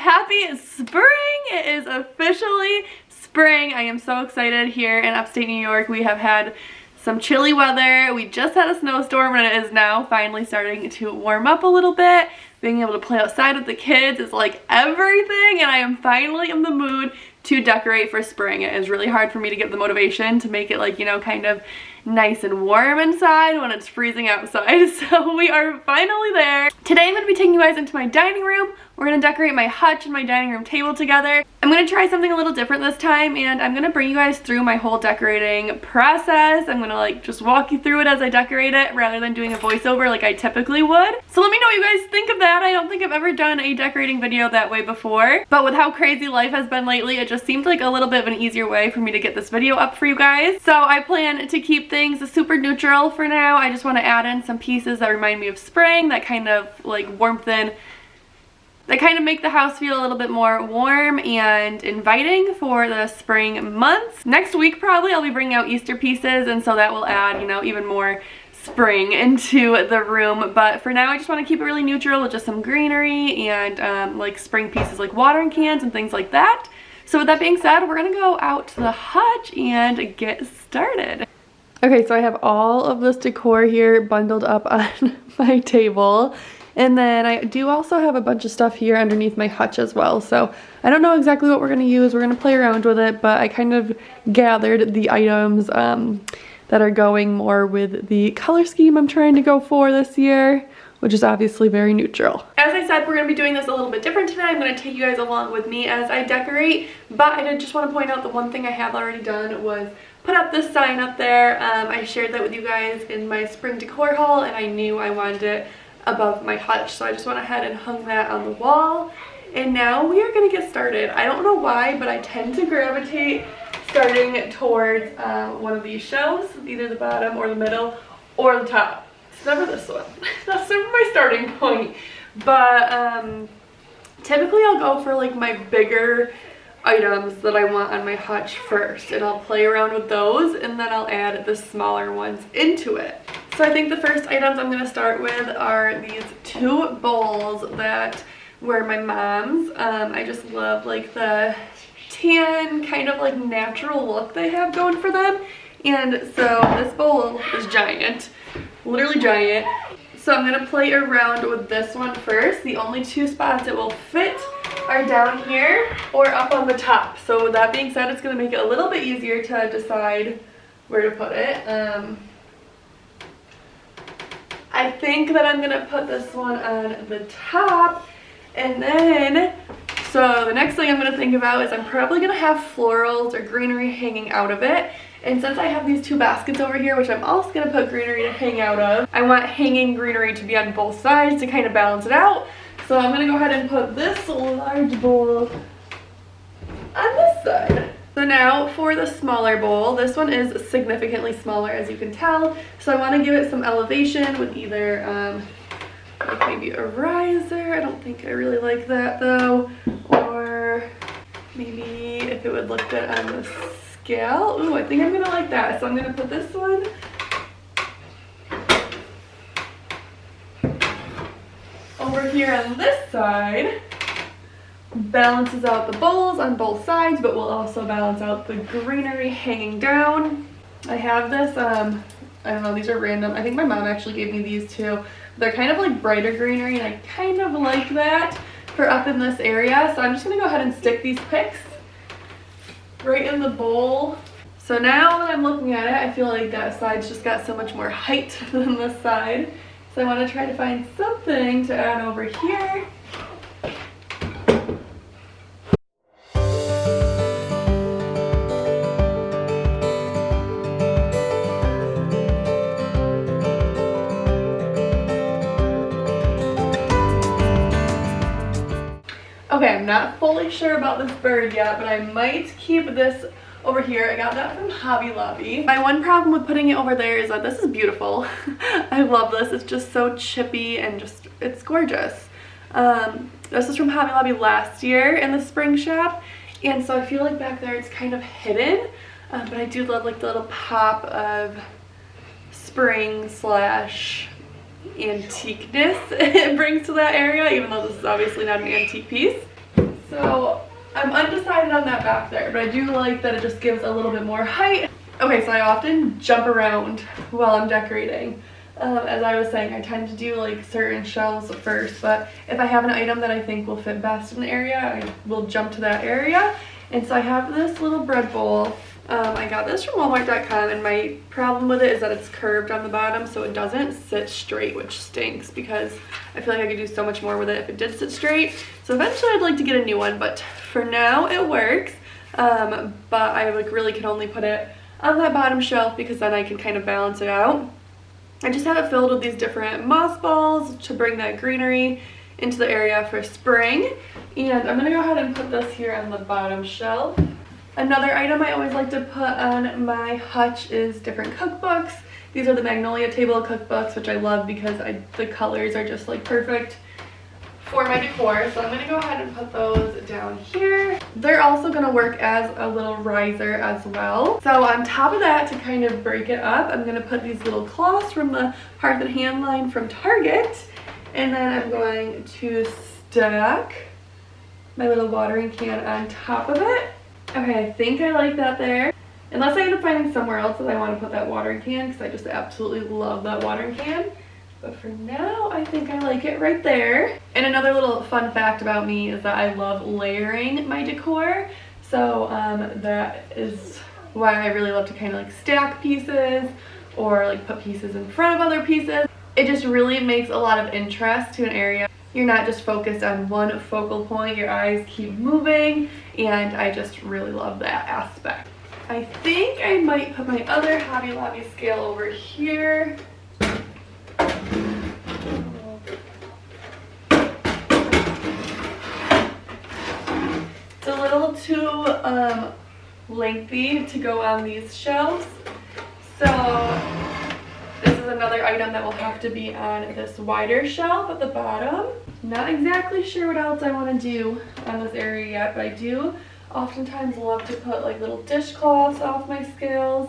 happy spring! It is officially spring. I am so excited. Here in upstate New York, we have had some chilly weather. We just had a snowstorm and it is now finally starting to warm up a little bit. Being able to play outside with the kids is like everything, and I am finally in the mood to decorate for spring. It is really hard for me to get the motivation to make it, like, you know, kind of nice and warm inside when it's freezing outside. So we are finally there. Today I'm going to be taking you guys into my dining room. We're going to decorate my hutch and my dining room table together. I'm going to try something a little different this time, and I'm going to bring you guys through my whole decorating process. I'm going to like just walk you through it as I decorate it rather than doing a voiceover like I typically would. So let me know what you guys think of that. I don't think I've ever done a decorating video that way before, but with how crazy life has been lately, it just seemed like a little bit of an easier way for me to get this video up for you guys. So I plan to keep things super neutral for now. I just want to add in some pieces that remind me of spring, that kind of like warmth in, that kind of make the house feel a little bit more warm and inviting for the spring months. Next week probably I'll be bringing out Easter pieces, and so that will add, you know, even more spring into the room. But for now I just want to keep it really neutral with just some greenery and like spring pieces like watering cans and things like that. So with that being said, we're gonna go out to the hutch and get started. Okay, so I have all of this decor here bundled up on my table. And then I do also have a bunch of stuff here underneath my hutch as well. So I don't know exactly what we're going to use. We're going to play around with it, but I kind of gathered the items that are going more with the color scheme I'm trying to go for this year, which is obviously very neutral. As I said, we're going to be doing this a little bit different today. I'm going to take you guys along with me as I decorate, but I did just want to point out the one thing I have already done was put up this sign up there. I shared that with you guys in my spring decor haul, and I knew I wanted it above my hutch, so I just went ahead and hung that on the wall. And now we are going to get started. I don't know why, but I tend to gravitate starting towards one of these shelves, either the bottom or the middle or the top. It's never this one. That's never my starting point. But typically I'll go for like my bigger items that I want on my hutch first, and I'll play around with those, and then I'll add the smaller ones into it. So I think the first items I'm going to start with are these two bowls that were my mom's. I just love like the tan kind of like natural look they have going for them. And so this bowl is giant, literally giant. So I'm going to play around with this one first. The only two spots it will fit are down here or up on the top. So with that being said, it's going to make it a little bit easier to decide where to put it. I think that I'm going to put this one on the top, and then, so the next thing I'm going to think about is I'm probably going to have florals or greenery hanging out of it. And since I have these two baskets over here, which I'm also going to put greenery to hang out of, I want hanging greenery to be on both sides to kind of balance it out. So I'm going to go ahead and put this large bowl on this side. So now for the smaller bowl, this one is significantly smaller, as you can tell. So I want to give it some elevation with either like maybe a riser. I don't think I really like that though. Or maybe if it would look good on the scale. Ooh, I think I'm going to like that. So I'm going to put this one over here on this side. Balances out the bowls on both sides, but will also balance out the greenery hanging down. I have this, I don't know, these are random. I think my mom actually gave me these too. They're kind of like brighter greenery, and I kind of like that for up in this area. So I'm just going to go ahead and stick these picks right in the bowl. So now that I'm looking at it, I feel like that side's just got so much more height than this side. So I want to try to find something to add over here. Okay, I'm not fully sure about this bird yet, but I might keep this over here. I got that from Hobby Lobby. My one problem with putting it over there is that this is beautiful. I love this. It's just so chippy and just, it's gorgeous. This is from Hobby Lobby last year in the spring shop, and so I feel like back there it's kind of hidden, but I do love like the little pop of spring slash antiqueness it brings to that area, even though this is obviously not an antique piece. So I'm undecided on that back there, but I do like that it just gives a little bit more height. Okay, so I often jump around while I'm decorating. As I was saying, I tend to do like certain shelves first, but if I have an item that I think will fit best in the area, I will jump to that area. And so I have this little bread bowl. I got this from Walmart.com, and my problem with it is that it's curved on the bottom, so it doesn't sit straight, which stinks because I feel like I could do so much more with it if it did sit straight. So eventually I'd like to get a new one, but for now it works. But I like really can only put it on that bottom shelf because then I can kind of balance it out. I just have it filled with these different moss balls to bring that greenery into the area for spring. And I'm gonna go ahead and put this here on the bottom shelf. Another item I always like to put on my hutch is different cookbooks. These are the Magnolia Table cookbooks, which I love because the colors are just like perfect for my decor. So I'm gonna go ahead and put those down here. They're also gonna work as a little riser as well. So on top of that, to kind of break it up, I'm gonna put these little cloths from the Hearth and Hand line from Target. And then I'm going to stack my little watering can on top of it. Okay, I think I like that there. Unless I end up finding somewhere else that I want to put that watering can, because I just absolutely love that watering can. But for now, I think I like it right there. And another little fun fact about me is that I love layering my decor. So that is why I really love to kind of like stack pieces or like put pieces in front of other pieces. It just really makes a lot of interest to an area. You're not just focused on one focal point, your eyes keep moving, and I just really love that aspect. I think I might put my other Hobby Lobby scale over here. It's a little too lengthy to go on these shelves, so this is another item that will have to be on this wider shelf at the bottom. Not exactly sure what else I want to do on this area yet, but I do oftentimes love to put like little dishcloths off my scales.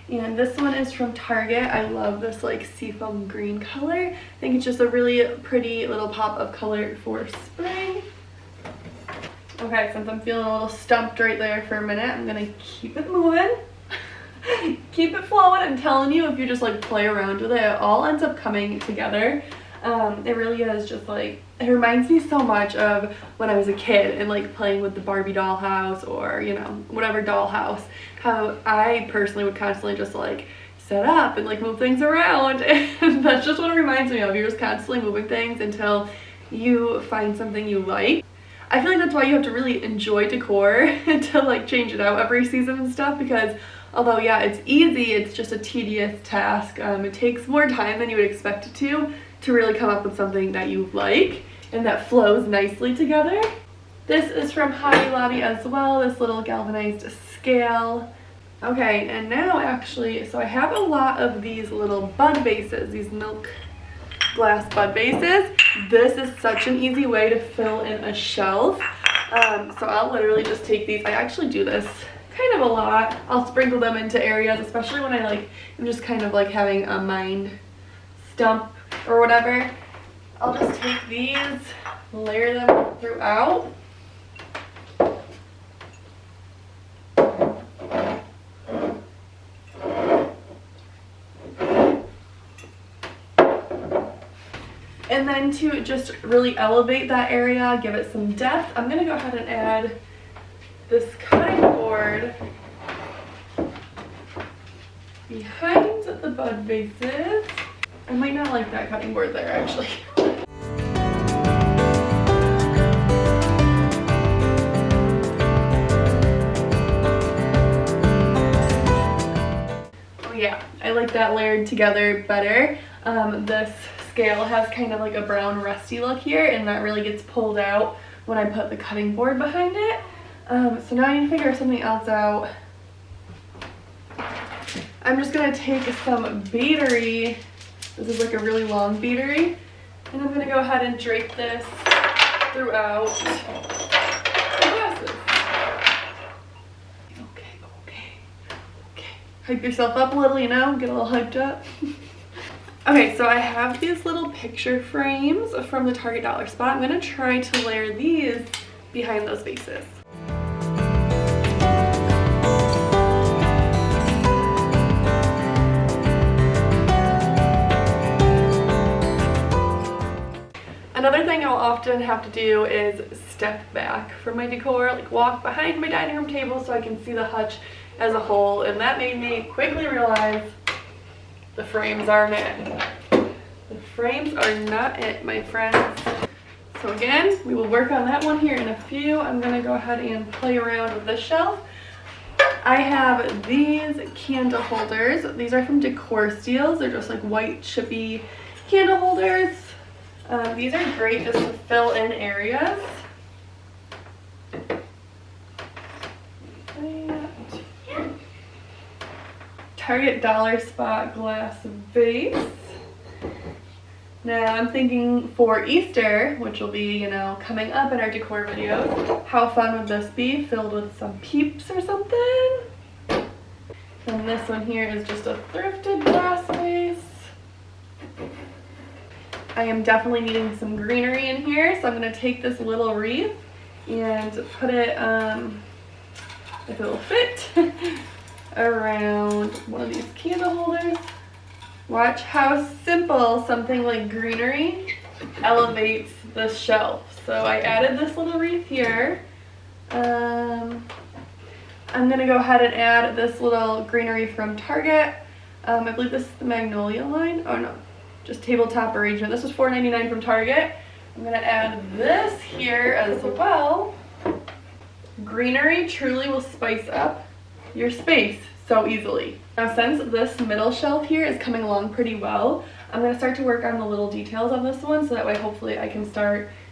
And this one is from Target. I love this like seafoam green color. I think it's just a really pretty little pop of color for spring. Okay, since I'm feeling a little stumped right there for a minute, I'm gonna keep it moving. Keep it flowing. I'm telling you, if you just like play around with it, it all ends up coming together. It really is just like, it reminds me so much of when I was a kid and like playing with the Barbie dollhouse or, you know, whatever dollhouse. How I personally would constantly just like set up and like move things around, and that's just what it reminds me of. You're just constantly moving things until you find something you like. I feel like that's why you have to really enjoy decor to like change it out every season and stuff, because although yeah, it's easy, it's just a tedious task. It takes more time than you would expect it to really come up with something that you like and that flows nicely together. This is from Hobby Lobby as well, this little galvanized scale. Okay, and now actually, so I have a lot of these little bud vases, these milk glass bud vases. This is such an easy way to fill in a shelf. So I'll literally just take these. I actually do this kind of a lot. I'll sprinkle them into areas, especially when I'm just kind of like having a mind stump or whatever. I'll just take these, layer them throughout. And then to just really elevate that area, give it some depth, I'm gonna go ahead and add this cutting board behind the bud vases. I might not like that cutting board there actually. Oh yeah, I like that layered together better. This scale has kind of like a brown rusty look here, and that really gets pulled out when I put the cutting board behind it. So now I need to figure something else out. I'm just gonna take some beadery. This is like a really long beadery, and I'm gonna go ahead and drape this throughout the glasses. Okay. Hype yourself up a little, you know, get a little hyped up. Okay, so I have these little picture frames from the Target Dollar Spot. I'm gonna try to layer these behind those vases. Another thing I'll often have to do is step back from my decor, like walk behind my dining room table so I can see the hutch as a whole, and that made me quickly realize the frames aren't it. The frames are not it, my friends. So again, we will work on that one here in a few. I'm gonna go ahead and play around with this shelf. I have these candle holders. These are from Decor steels. They're just like white chippy candle holders. These are great just to fill in areas. Target dollar spot glass vase. Now I'm thinking for Easter, which will be, you know, coming up in our decor videos, how fun would this be filled with some peeps or something? And this one here is just a thrifted glass vase. I am definitely needing some greenery in here, so I'm going to take this little wreath and put it, if it will fit, around one of these candle holders. Watch how simple something like greenery elevates the shelf. So I added this little wreath here. I'm going to go ahead and add this little greenery from Target. I believe this is the Magnolia line. Oh no. Just tabletop arrangement. This was $4.99 from Target. I'm going to add this here as well. Greenery truly will spice up your space so easily. Now since this middle shelf here is coming along pretty well, I'm going to start to work on the little details on this one so that way hopefully I can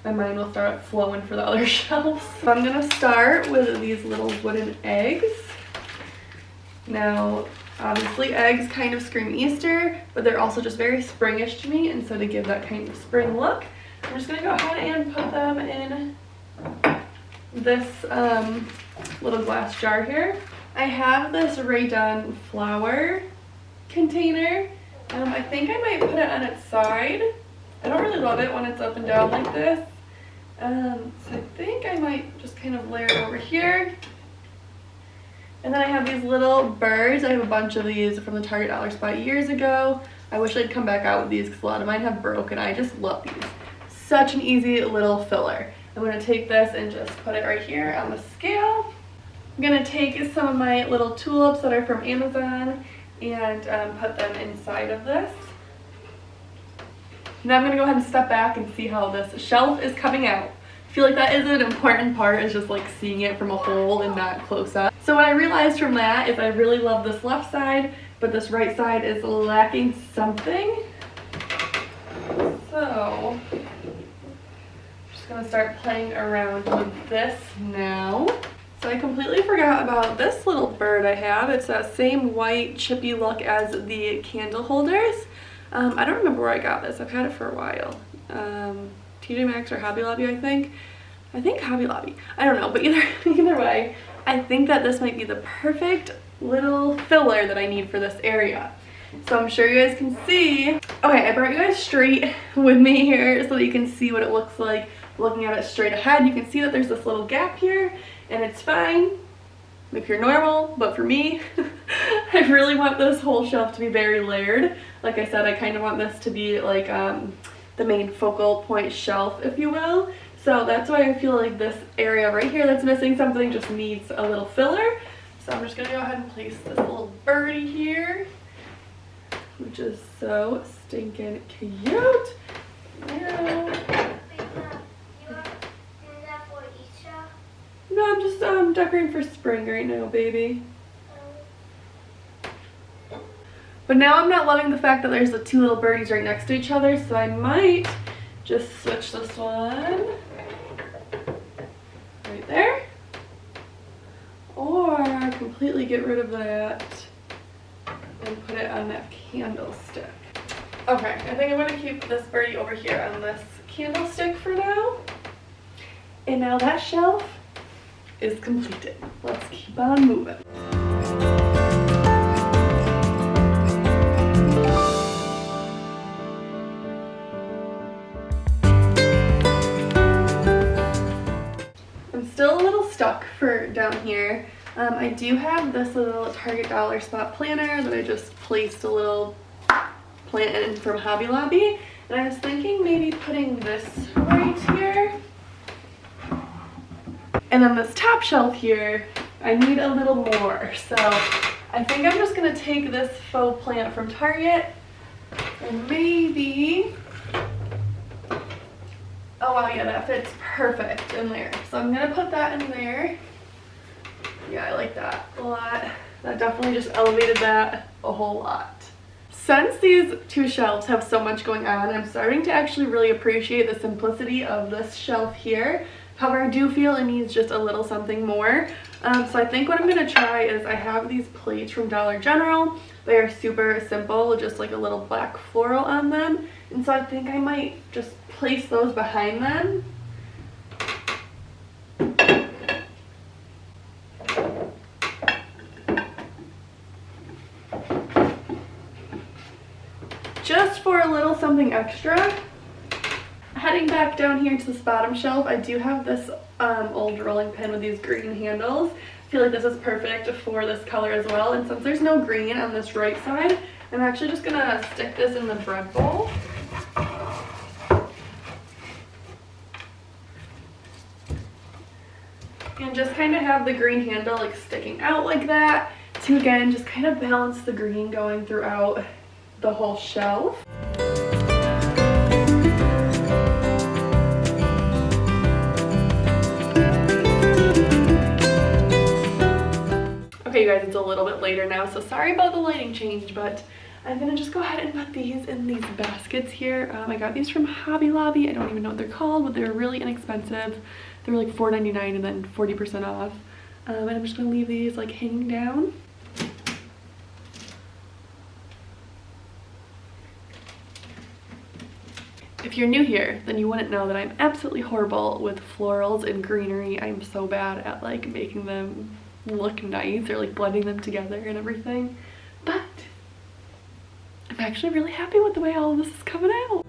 my mind will start flowing for the other shelves. So I'm going to start with these little wooden eggs. Now obviously eggs kind of scream Easter, but they're also just very springish to me, and so to give that kind of spring look, I'm just going to go ahead and put them in this little glass jar here. I have this Ray Dunn flower container. I think I might put it on its side. I don't really love it when it's up and down like this. So I think I might just kind of layer it over here. And then I have these little birds. I have a bunch of these from the Target dollar spot years ago. I wish I'd come back out with these because a lot of mine have broken. I just love these. Such an easy little filler. I'm going to take this and just put it right here on the scale. I'm going to take some of my little tulips that are from Amazon and put them inside of this. Now I'm going to go ahead and step back and see how this shelf is coming out. I feel like that is an important part, is just like seeing it from a whole and not close up. So what I realized from that is I really love this left side, but this right side is lacking something. So I'm just going to start playing around with this now. So I completely forgot about this little bird I have. It's that same white chippy look as the candle holders. I don't remember where I got this. I've had it for a while. TJ Maxx or Hobby Lobby, I think. I think Hobby Lobby. I don't know, but either way, I think that this might be the perfect little filler that I need for this area. So I'm sure you guys can see. Okay, I brought you guys straight with me here so that you can see what it looks like looking at it straight ahead. You can see that there's this little gap here, and it's fine if you're normal, but for me, I really want this whole shelf to be very layered. Like I said, I kind of want this to be like the main focal point shelf, if you will. So that's why I feel like this area right here that's missing something just needs a little filler. So I'm just gonna go ahead and place this little birdie here, which is so stinking cute. Now, no, I'm just decorating for spring right now, baby. But now I'm not loving the fact that there's the two little birdies right next to each other, so I might just switch this one right there, or completely get rid of that and put it on that candlestick. Okay, I think I'm going to keep this birdie over here on this candlestick for now. And now that shelf is completed. Let's keep on moving. down here, I do have this little Target Dollar Spot planner that I just placed a little plant in from Hobby Lobby. And I was thinking maybe putting this right here. And then this top shelf here, I need a little more. So I think I'm just gonna take this faux plant from Target and maybe, oh wow, yeah, that fits perfect in there. So I'm gonna put that in there. Yeah, I like that a lot. That definitely just elevated that a whole lot. Since these two shelves have so much going on, I'm starting to actually really appreciate the simplicity of this shelf here. However, I do feel it needs just a little something more. So I think what I'm going to try is I have these plates from Dollar General. They are super simple, just like a little black floral on them. And so I think I might just place those behind them. Just for a little something extra. Heading back down here to this bottom shelf, I do have this old rolling pin with these green handles. I feel like this is perfect for this color as well. And since there's no green on this right side, I'm actually just gonna stick this in the bread bowl. And just kind of have the green handle like sticking out like that to again just kind of balance the green going throughout the whole shelf. Okay, you guys, it's a little bit later now, so sorry about the lighting change, but I'm gonna just go ahead and put these in these baskets here. I got these from Hobby Lobby. I don't even know what they're called, but they're really inexpensive. They were like $4.99 and then 40% off. And I'm just gonna leave these like hanging down. If you're new here, then you wouldn't know that I'm absolutely horrible with florals and greenery. I'm so bad at like making them look nice or like blending them together and everything. But I'm actually really happy with the way all of this is coming out.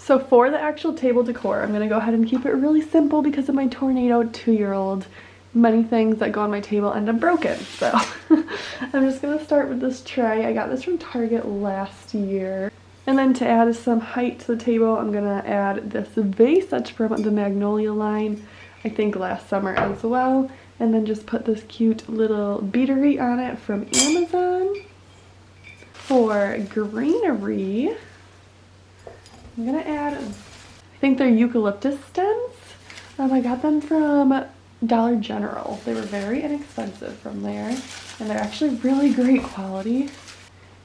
So for the actual table decor, I'm going to go ahead and keep it really simple because of my tornado 2-year-old. Many things that go on my table end up broken. So I'm just going to start with this tray. I got this from Target last year. And then to add some height to the table, I'm going to add this vase that's from the Magnolia line, I think last summer as well. And then just put this cute little beadery on it from Amazon. For greenery, I'm gonna add, I think they're eucalyptus stems. I got them from Dollar General. They were very inexpensive from there, and they're actually really great quality.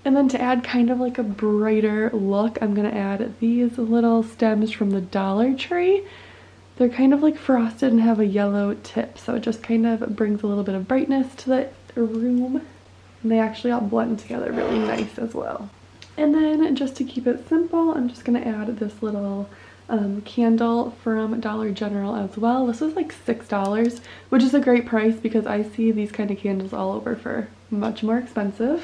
And then to add kind of like a brighter look, I'm gonna add these little stems from the Dollar Tree. They're kind of like frosted and have a yellow tip, so it just kind of brings a little bit of brightness to the room. And they actually all blend together really nice as well. And then just to keep it simple, I'm just going to add this little candle from Dollar General as well. This was like $6, which is a great price because I see these kind of candles all over for much more expensive.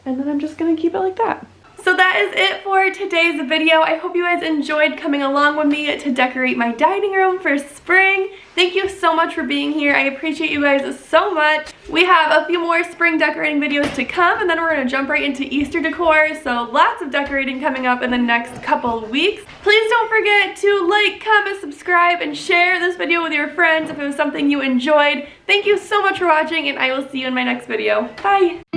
And then I'm just going to keep it like that. So that is it for today's video. I hope you guys enjoyed coming along with me to decorate my dining room for spring. Thank you so much for being here. I appreciate you guys so much. We have a few more spring decorating videos to come, and then we're gonna jump right into Easter decor. So lots of decorating coming up in the next couple of weeks. Please don't forget to like, comment, subscribe, and share this video with your friends if it was something you enjoyed. Thank you so much for watching, and I will see you in my next video. Bye.